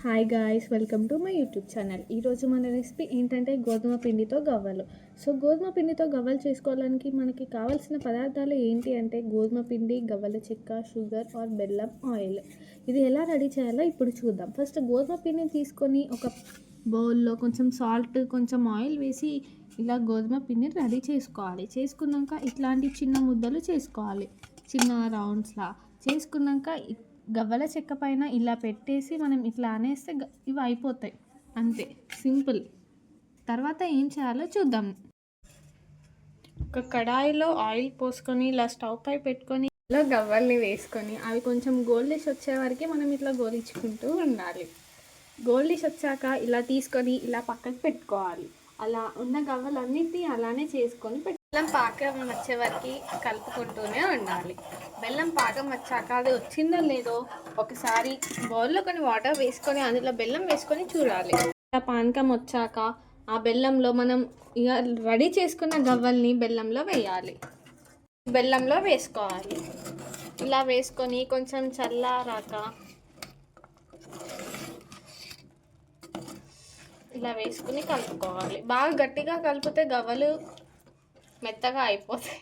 Hi guys, welcome to my YouTube channel. ఈరోజు మన recipe ఏంటంటే గోధుమ పిండితో గవ్వలు. గోధుమ పిండితో గవ్వలు చేసుకోవడానికి మనకి కావాల్సిన పదార్థాలు ఏంటి అంటే గోధుమ పిండి, గవ్వల చెక్క, షుగర్ ఆర్ బెల్లం, ఆయిల్. ఇది ఎలా రెడీ చేయాలో ఇప్పుడు చూద్దాం. ఫస్ట్ గోధుమ పిండిని తీసుకొని ఒక బౌల్లో కొంచెం సాల్ట్, కొంచెం ఆయిల్ వేసి ఇలా గోధుమ పిండిని రెడీ చేసుకోవాలి. చేసుకున్నాక ఇట్లాంటి చిన్న ముద్దలు చేసుకోవాలి, చిన్న రౌండ్స్లా చేసుకున్నాక గవ్వల చెక్క పైన ఇలా పెట్టేసి మనం ఇట్లా అనేస్తే ఇవి అయిపోతాయి. అంతే, సింపుల్. తర్వాత ఏం చేయాలో చూద్దాం. ఒక కడాయిలో ఆయిల్ పోసుకొని ఇలా స్టవ్ పై పెట్టుకొని ఇలా గవ్వల్ని వేసుకొని అవి కొంచెం గోల్డిష్ వచ్చే వరకు మనం ఇట్లా గోలించుకుంటూ ఉండాలి. గోల్డిష్ వచ్చాక ఇలా తీసుకొని ఇలా పక్కకు పెట్టుకోవాలి. అలా ఉన్న గవ్వలన్నిటినీ అలానే చేసుకొని బెల్లం పాకం వచ్చే వరకు కలుపుకుంటూనే ఉండాలి. బెల్లం పాకం వచ్చాక అది వచ్చిందో లేదో ఒకసారి బౌల్లో కొన్ని వాటర్ వేసుకొని అందులో బెల్లం వేసుకొని చూడాలి. ఇలా పానకం వచ్చాక ఆ బెల్లంలో మనం ఇక రెడీ చేసుకున్న గవ్వల్ని బెల్లంలో వేయాలి. బెల్లంలో వేసుకోవాలి. ఇలా వేసుకొని కొంచెం చల్లారాక ఇలా వేసుకుని కలుపుకోవాలి. బాగా గట్టిగా కలిపితే గవ్వలు మెత్తగా అయిపోతాయి.